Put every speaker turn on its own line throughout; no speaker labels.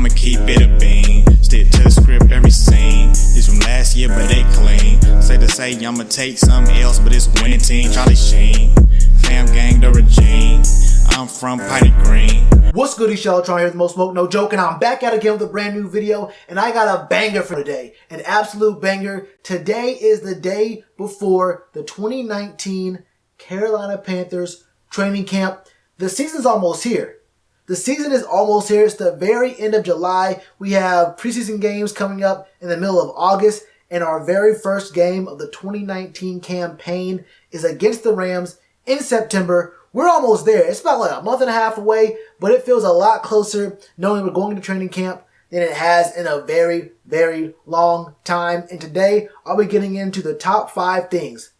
I'ma keep it a bean. Stick to the script, every scene. This from last year, but they clean. Say to say, I'ma take something else, but it's a winning team. Charlie Sheen, fam gang, the regime. I'm from Piney Green.
What's good, Shellitronnn here, the most smoke, no joke, and I'm back at it again with a brand new video, and I got a banger for today. An absolute banger. Today is the day before the 2019 Carolina Panthers training camp. The season's almost here. The season is almost here. It's the very end of July. We have preseason games coming up in the middle of August, and our very first game of the 2019 campaign is against the Rams in September. We're almost there. It's about like a month and a half away, but it feels a lot closer knowing we're going to training camp than it has in a very, very long time. And today, I'll be getting into the top 5 things.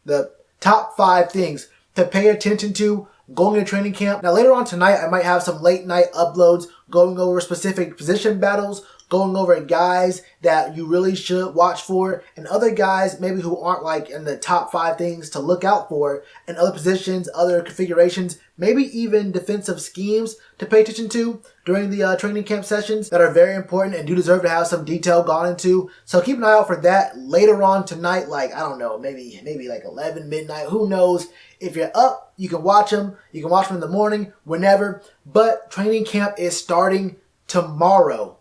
The top 5 things to pay attention to going to training camp. Now, later on tonight, I might have some late night uploads going over specific position battles, going over guys that you really should watch for, and other guys maybe who aren't like in the top 5 things to look out for, and other positions, other configurations, maybe even defensive schemes to pay attention to during the training camp sessions that are very important and do deserve to have some detail gone into. So keep an eye out for that later on tonight, like, I don't know, maybe like 11 midnight, who knows. If you're up, you can watch them. You can watch them in the morning, whenever. But training camp is starting tomorrow.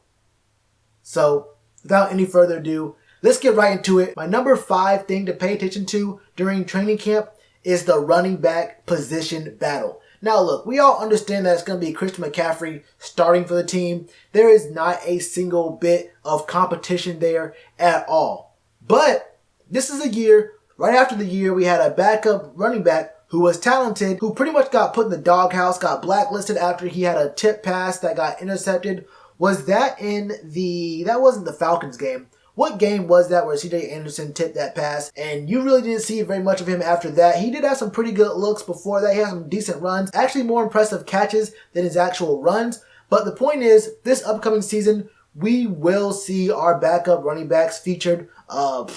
So, without any further ado, let's get right into it. My number 5 thing to pay attention to during training camp is the running back position battle. Now look, we all understand that it's going to be Christian McCaffrey starting for the team. There is not a single bit of competition there at all. But this is a year, right after the year we had a backup running back who was talented, who pretty much got put in the doghouse, got blacklisted after he had a tip pass that got intercepted. Was that in that wasn't the Falcons game. What game was that where C.J. Anderson tipped that pass? And you really didn't see very much of him after that. He did have some pretty good looks before that. He had some decent runs. Actually more impressive catches than his actual runs. But the point is, this upcoming season, we will see our backup running backs featured. A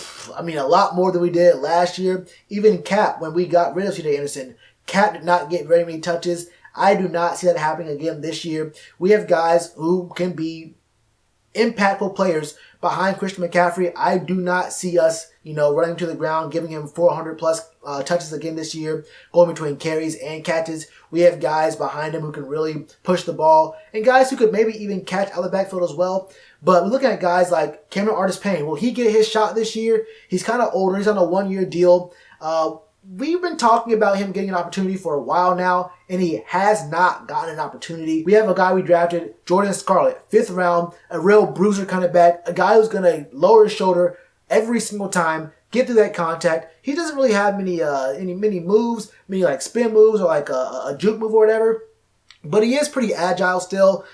lot more than we did last year. Even Cap, when we got rid of C.J. Anderson, Cap did not get very many touches. I do not see that happening again this year. We have guys who can be impactful players behind Christian McCaffrey. I do not see us, running to the ground, giving him 400 plus touches again this year, going between carries and catches. We have guys behind him who can really push the ball, and guys who could maybe even catch out of the backfield as well. But we're looking at guys like Cameron Artis-Payne. Will he get his shot this year? He's kind of older. He's on a 1-year deal. We've been talking about him getting an opportunity for a while now, and he has not gotten an opportunity. We have a guy we drafted, Jordan Scarlett, 5th round, a real bruiser kind of back, a guy who's going to lower his shoulder every single time, get through that contact. He doesn't really have many moves, many like spin moves or like a juke move or whatever. But he is pretty agile still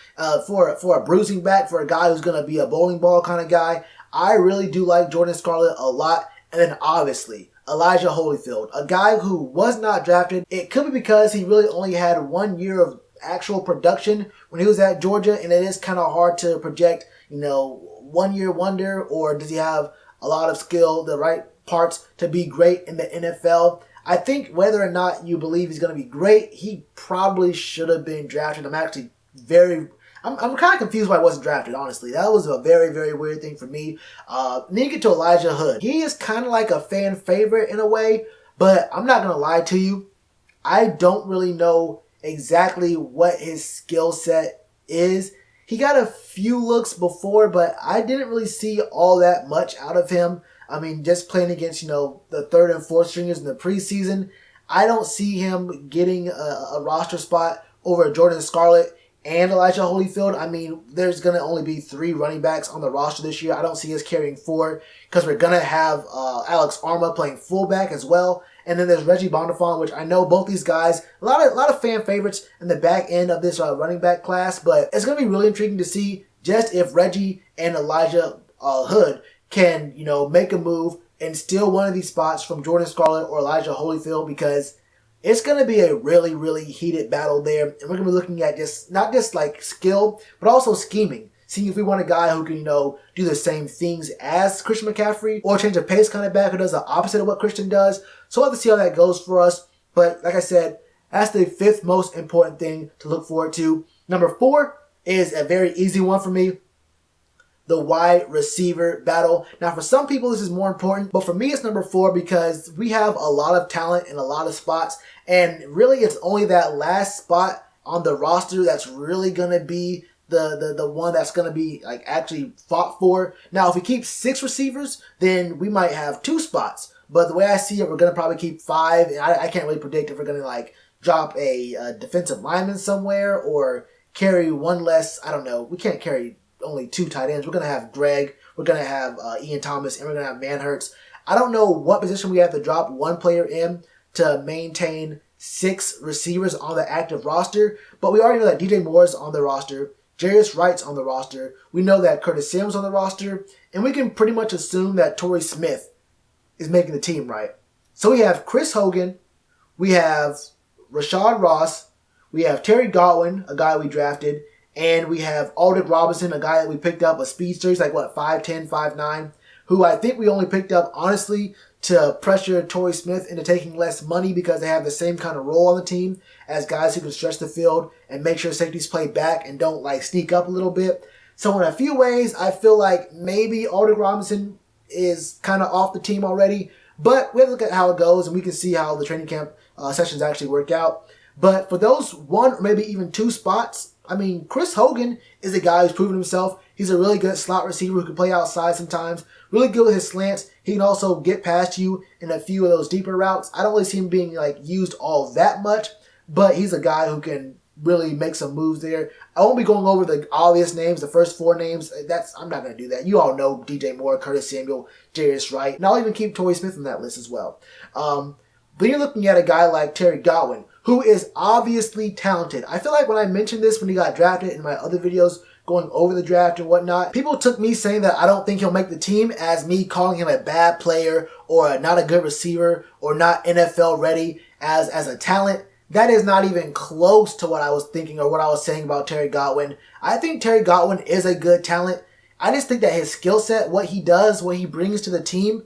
for a bruising back, for a guy who's going to be a bowling ball kind of guy. I really do like Jordan Scarlett a lot. And then obviously, Elijah Holyfield, a guy who was not drafted. It could be because he really only had 1 year of actual production when he was at Georgia, and it is kind of hard to project, 1 year wonder, or does he have a lot of skill, the right parts to be great in the NFL? I think whether or not you believe he's going to be great, he probably should have been drafted. I'm kind of confused why he wasn't drafted, honestly. That was a very, very weird thing for me. Then you get to Elijah Hood. He is kind of like a fan favorite in a way, but I'm not going to lie to you. I don't really know exactly what his skill set is. He got a few looks before, but I didn't really see all that much out of him. Just playing against, the 3rd and 4th stringers in the preseason, I don't see him getting a roster spot over Jordan Scarlett and Elijah Holyfield. There's going to only be 3 running backs on the roster this year. I don't see us carrying 4 because we're going to have Alex Arma playing fullback as well. And then there's Reggie Bondafon, which I know both these guys, a lot of fan favorites in the back end of this running back class. But it's going to be really intriguing to see just if Reggie and Elijah Hood can, make a move and steal one of these spots from Jordan Scarlett or Elijah Holyfield, because it's going to be a really, really heated battle there. And we're going to be looking at not just like skill, but also scheming. Seeing if we want a guy who can, do the same things as Christian McCaffrey, or change of pace kind of back who does the opposite of what Christian does. So we'll have to see how that goes for us. But like I said, that's the 5th most important thing to look forward to. Number 4 is a very easy one for me. The wide receiver battle. Now, for some people, this is more important, but for me, it's number 4 because we have a lot of talent in a lot of spots, and really, it's only that last spot on the roster that's really gonna be the one that's gonna be like actually fought for. Now, if we keep 6 receivers, then we might have 2 spots. But the way I see it, we're gonna probably keep 5, and I can't really predict if we're gonna like drop a defensive lineman somewhere or carry one less. I don't know. We can't carry only 2 tight ends. We're going to have Greg, we're going to have Ian Thomas, and we're going to have Manhurts. I don't know what position we have to drop one player in to maintain 6 receivers on the active roster, but we already know that DJ Moore's on the roster, Jarius Wright's on the roster, we know that Curtis Sims on the roster, and we can pretty much assume that Torrey Smith is making the team, right? So we have Chris Hogan, we have Rashad Ross, we have Terry Godwin, a guy we drafted, and we have Aldrick Robinson, a guy that we picked up, a speedster. He's like, 5'10", 5'9", who I think we only picked up, honestly, to pressure Torrey Smith into taking less money because they have the same kind of role on the team as guys who can stretch the field and make sure safeties play back and don't, like, sneak up a little bit. So in a few ways, I feel like maybe Aldrick Robinson is kind of off the team already, but we have to look at how it goes, and we can see how the training camp sessions actually work out. But for those 1 or maybe even 2 spots, I mean, Chris Hogan is a guy who's proven himself. He's a really good slot receiver who can play outside sometimes. Really good with his slants. He can also get past you in a few of those deeper routes. I don't really see him being like used all that much, but he's a guy who can really make some moves there. I won't be going over the obvious names, the first 4 names. I'm not going to do that. You all know DJ Moore, Curtis Samuel, Jarius Wright, and I'll even keep Torrey Smith on that list as well. But you're looking at a guy like Terry Godwin, who is obviously talented. I feel like when I mentioned this when he got drafted in my other videos going over the draft and whatnot, people took me saying that I don't think he'll make the team as me calling him a bad player or not a good receiver or not NFL ready as a talent. That is not even close to what I was thinking or what I was saying about Terry Godwin. I think Terry Godwin is a good talent. I just think that his skill set, what he does, what he brings to the team,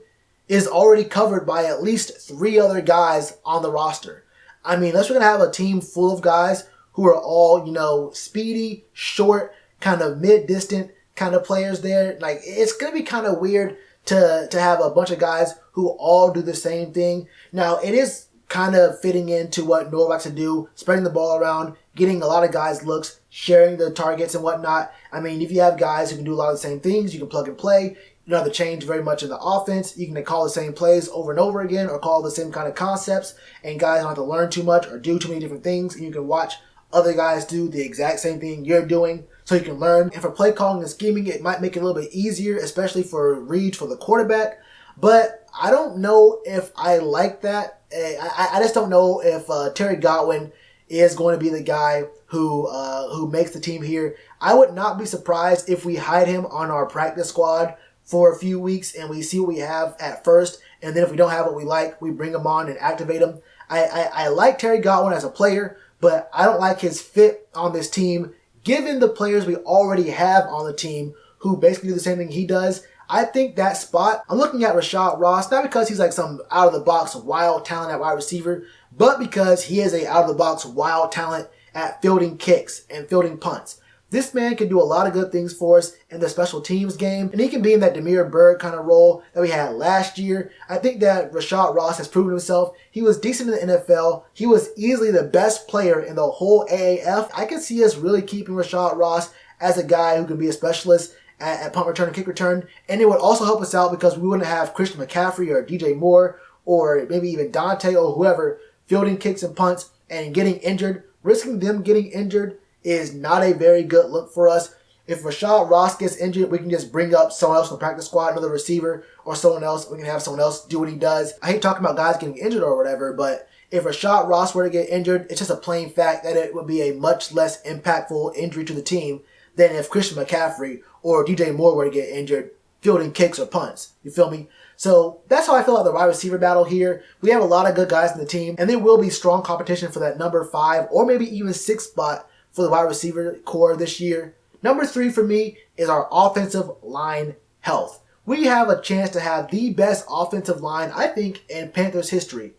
is already covered by at least 3 other guys on the roster. I mean, unless we're going to have a team full of guys who are all, speedy, short, kind of mid-distant kind of players there, like, it's going to be kind of weird to have a bunch of guys who all do the same thing. Now, it is kind of fitting into what Noah likes to do, spreading the ball around, getting a lot of guys looks, sharing the targets and whatnot. I mean, if you have guys who can do a lot of the same things, you can plug and play. You don't have to change very much in the offense. You can call the same plays over and over again or call the same kind of concepts, and guys don't have to learn too much or do too many different things, and you can watch other guys do the exact same thing you're doing so you can learn. And for play calling and scheming, it might make it a little bit easier, especially for reads for the quarterback. But I don't know if I like that. I just don't know if Terry Godwin is going to be the guy who makes the team here. I would not be surprised if we hide him on our practice squad for a few weeks and we see what we have at first, and then if we don't have what we like, we bring him on and activate him. I like Terry Godwin as a player, but I don't like his fit on this team given the players we already have on the team who basically do the same thing he does. I think that spot, I'm looking at Rashad Ross, not because he's like some out-of-the-box wild talent at wide receiver, but because he is a out-of-the-box wild talent at fielding kicks and fielding punts. This man can do a lot of good things for us in the special teams game, and he can be in that Damiere Byrd kind of role that we had last year. I think that Rashad Ross has proven himself. He was decent in the NFL. He was easily the best player in the whole AAF. I can see us really keeping Rashad Ross as a guy who can be a specialist at punt return and kick return, and it would also help us out because we wouldn't have Christian McCaffrey or DJ Moore or maybe even Dante or whoever fielding kicks and punts and getting injured. Risking them getting injured is not a very good look for us. If Rashad Ross gets injured, we can just bring up someone else from the practice squad, another receiver or someone else. We can have someone else do what he does. I hate talking about guys getting injured or whatever, but if Rashad Ross were to get injured, it's just a plain fact that it would be a much less impactful injury to the team than if Christian McCaffrey or DJ Moore were to get injured fielding kicks or punts. You feel me? So that's how I feel about the wide receiver battle here. We have a lot of good guys in the team, and there will be strong competition for that number 5 or maybe even 6 spot for the wide receiver core this year. Number 3 for me is our offensive line health. We have a chance to have the best offensive line, I think, in Panthers history.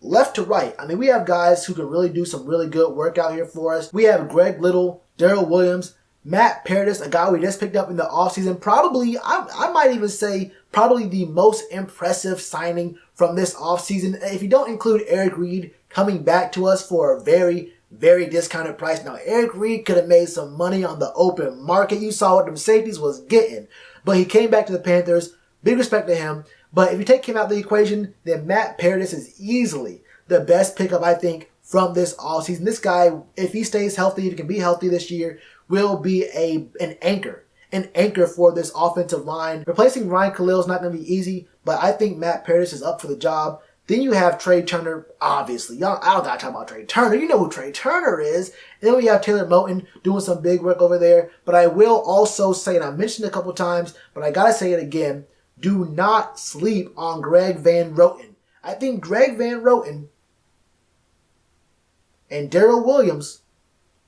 Left to right. I mean, we have guys who can really do some really good work out here for us. We have Greg Little, Darrell Williams, Matt Paradis, a guy we just picked up in the offseason, probably, I might even say, probably the most impressive signing from this offseason. If you don't include Eric Reed coming back to us for a very, very discounted price. Now, Eric Reed could have made some money on the open market. You saw what them safeties was getting. But he came back to the Panthers. Big respect to him. But if you take him out of the equation, then Matt Paradis is easily the best pickup, I think, from this offseason. This guy, if he stays healthy, if he can be healthy this year, will be an anchor for this offensive line. Replacing Ryan Khalil is not going to be easy, but I think Matt Paradis is up for the job. Then you have Trey Turner, obviously. Y'all, I don't got to talk about Trey Turner. You know who Trey Turner is. And then we have Taylor Moton doing some big work over there. But I will also say, and I mentioned it a couple times, but I got to say it again, do not sleep on Greg Van Roten. I think Greg Van Roten and Daryl Williams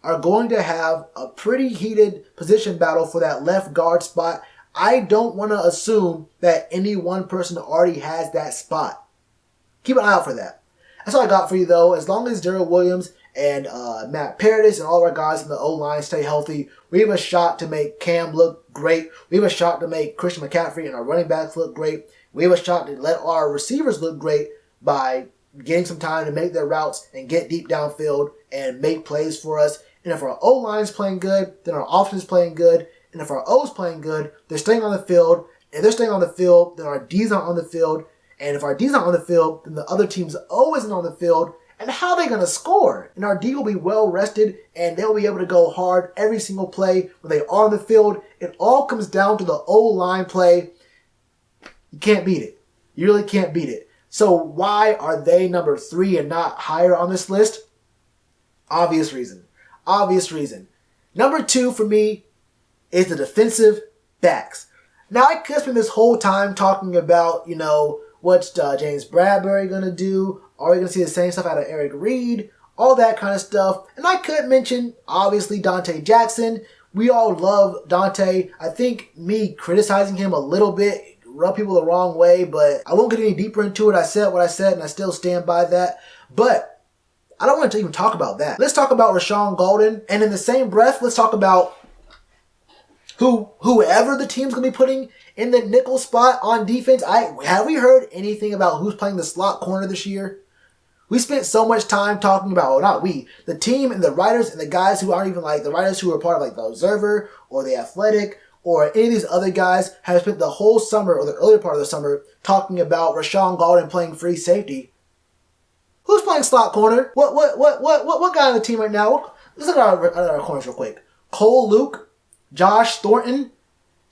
are going to have a pretty heated position battle for that left guard spot. I don't want to assume that any one person already has that spot. Keep an eye out for that. That's all I got for you, though. As long as Daryl Williams and Matt Paradis and all our guys in the O-line stay healthy, we have a shot to make Cam look great. We have a shot to make Christian McCaffrey and our running backs look great. We have a shot to let our receivers look great by getting some time to make their routes and get deep downfield and make plays for us. And if our O-line is playing good, then our offense is playing good. And if our O's playing good, they're staying on the field. If they're staying on the field, then our D's not on the field. And if our D's not on the field, then the other team's O isn't on the field. And how are they going to score? And our D will be well rested, and they'll be able to go hard every single play when they are on the field. It all comes down to the O-line play. You can't beat it. You really can't beat it. So why are they number 3 and not higher on this list? Obvious reason. Obvious reason. Number 2 for me is the defensive backs. Now, I could spend this whole time talking about, what's James Bradbury going to do? Are we going to see the same stuff out of Eric Reed? All that kind of stuff. And I could mention, obviously, Dante Jackson. We all love Dante. I think me criticizing him a little bit rubbed people the wrong way, but I won't get any deeper into it. I said what I said, and I still stand by that. But I don't want to even talk about that. Let's talk about Rashad Ross. And in the same breath, let's talk about whoever the team's going to be putting in the nickel spot on defense. Have we heard anything about who's playing the slot corner this year? We spent so much time talking about, well, not we, the team and the writers and the guys who aren't even like the writers who are part of like the Observer or the Athletic or any of these other guys have spent the whole summer or the earlier part of the summer talking about Rashad Ross playing free safety. Who's playing slot corner? What guy on the team right now? Let's look at our corners real quick. Cole Luke, Josh Thornton,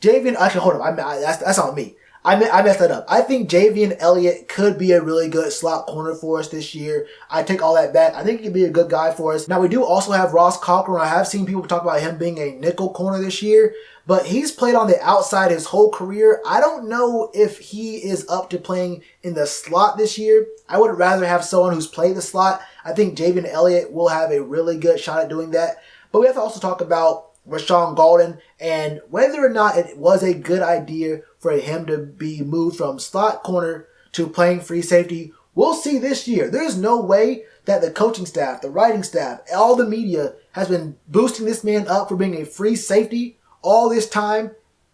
Javian. Actually, hold on. That's on me. I messed that up. I think Javian Elliott could be a really good slot corner for us this year. I take all that back. I think he could be a good guy for us. Now, we do also have Ross Cochran. I have seen people talk about him being a nickel corner this year, but he's played on the outside his whole career. I don't know if he is up to playing in the slot this year. I would rather have someone who's played the slot. I think Javian Elliott will have a really good shot at doing that. But we have to also talk about Rashad Ross and whether or not it was a good idea for him to be moved from slot corner to playing free safety. We'll see this year. There's no way that the coaching staff, the writing staff, all the media has been boosting this man up for being a free safety all this time,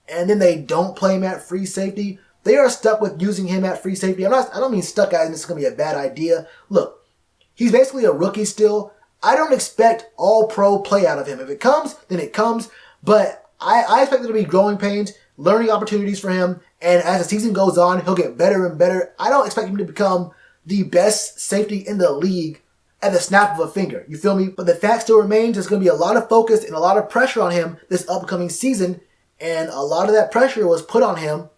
and then they don't play him at free safety. They are stuck with using him at free safety. I don't mean stuck as in this is going to be a bad idea. Look, he's basically a rookie still. I don't expect all pro play out of him. If it comes, then it comes. But I expect there to be growing pains, learning opportunities for him. And as the season goes on, he'll get better and better. I don't expect him to become the best safety in the league at the snap of a finger. You feel me? But the fact still remains, there's going to be a lot of focus and a lot of pressure on him this upcoming season. And a lot of that pressure was put on him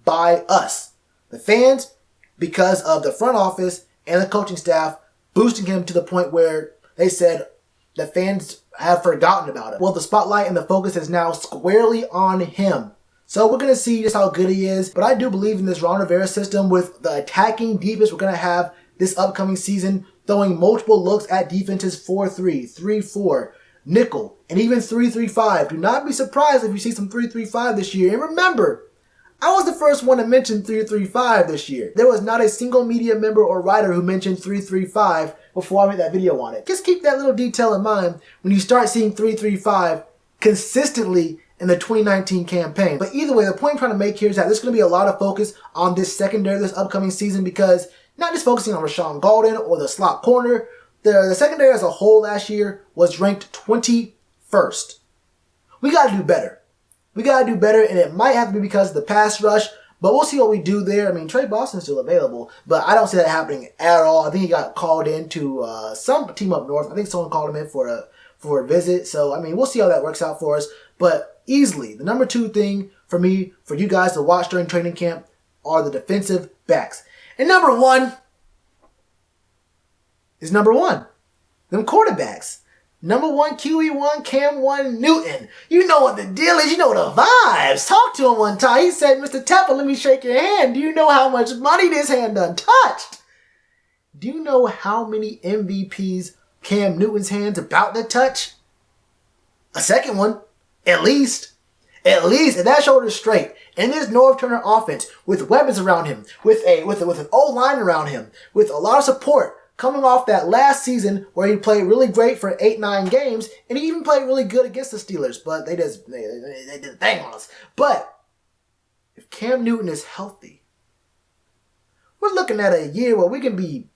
by us, the fans, because of the front office and the coaching staff boosting him to the point where they said the fans have forgotten about it. Well, the spotlight and the focus is now squarely on him. So we're going to see just how good he is. But I do believe in this Ron Rivera system with the attacking defense we're going to have this upcoming season, throwing multiple looks at defenses 4-3, 3-4, nickel, and even 3-3-5. Do not be surprised if you see some 3-3-5 this year. And remember, I was the first one to mention 3-3-5 this year. There was not a single media member or writer who mentioned 3-3-5 before I made that video on it. Just keep that little detail in mind when you start seeing 3-3-5 consistently in the 2019 campaign. But either way, the point I'm trying to make here is that there's going to be a lot of focus on this secondary this upcoming season, because not just focusing on Rashad Godwin or the slot corner, the secondary as a whole last year was ranked 21st. We got to do better. We got to do better, and it might have to be because of the pass rush, but we'll see what we do there. I mean, Trey Boston's still available, but I don't see that happening at all. I think he got called into some team up north. I think someone called him in for a visit. So, I mean, we'll see how that works out for us. But easily, the number 2 thing for me, for you guys to watch during training camp, are the defensive backs. And number 1 is them quarterbacks. Number 1, QE1, Cam 1, Newton. You know what the deal is. You know the vibes. Talk to him one time. He said, Mr. Tapper, let me shake your hand. Do you know how much money this hand done touched? Do you know how many MVPs Cam Newton's hand's about to touch? A second one. At least. If that shoulder's straight. And this Norv Turner offense, with weapons around him, with an O-line around him, with a lot of support, coming off that last season where he played really great for 8-9 games, and he even played really good against the Steelers, but they did a thing on us. But if Cam Newton is healthy, we're looking at a year where we can be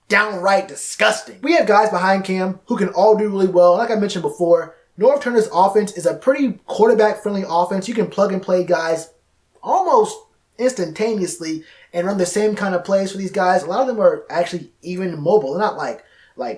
downright disgusting. We have guys behind Cam who can all do really well. Like I mentioned before, Norv Turner's offense is a pretty quarterback-friendly offense. You can plug and play guys almost instantaneously and run the same kind of plays for these guys. A lot of them are actually even mobile. They're not like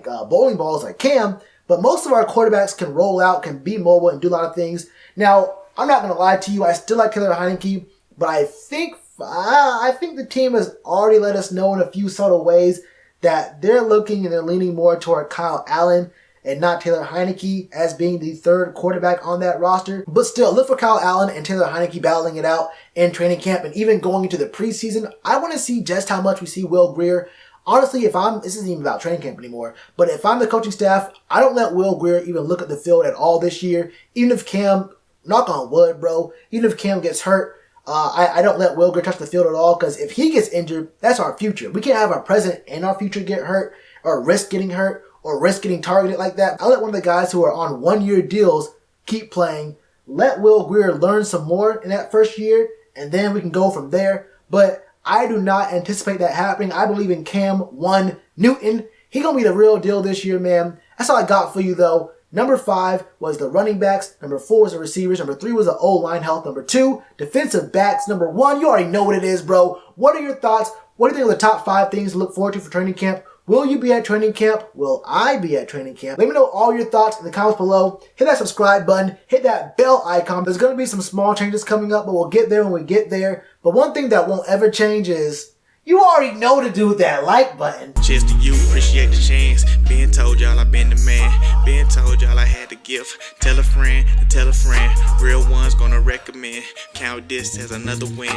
bowling balls like Cam, but most of our quarterbacks can roll out, can be mobile, and do a lot of things. Now, I'm not going to lie to you. I still like Taylor Heinicke, but I think the team has already let us know in a few subtle ways that they're looking and they're leaning more toward Kyle Allen and not Taylor Heinicke as being the 3rd quarterback on that roster. But still, look for Kyle Allen and Taylor Heinicke battling it out in training camp and even going into the preseason. I want to see just how much we see Will Grier. Honestly, this isn't even about training camp anymore, but if I'm the coaching staff, I don't let Will Grier even look at the field at all this year. Even if Cam, knock on wood, bro, even if Cam gets hurt, I don't let Will Grier touch the field at all, because if he gets injured, that's our future. We can't have our present and our future get hurt, or risk getting hurt, or risk getting targeted like that. I let one of the guys who are on 1-year deals keep playing. Let Will Grier learn some more in that first year, and then we can go from there. But I do not anticipate that happening. I believe in Cam 1 Newton. He's going to be the real deal this year, man. That's all I got for you, though. Number 5 was the running backs. Number 4 was the receivers. Number 3 was the O-line health. Number 2, defensive backs. Number 1, you already know what it is, bro. What are your thoughts? What do you think are the top 5 things to look forward to for training camp? Will you be at training camp? Will I be at training camp? Let me know all your thoughts in the comments below. Hit that subscribe button. Hit that bell icon. There's going to be some small changes coming up, but we'll get there when we get there. But one thing that won't ever change is you already know to do that like button.
Cheers to you, appreciate the chance. Been told y'all I been the man. Been told y'all I had the gift. Tell a friend to tell a friend. Real ones gonna recommend. Count this as another win.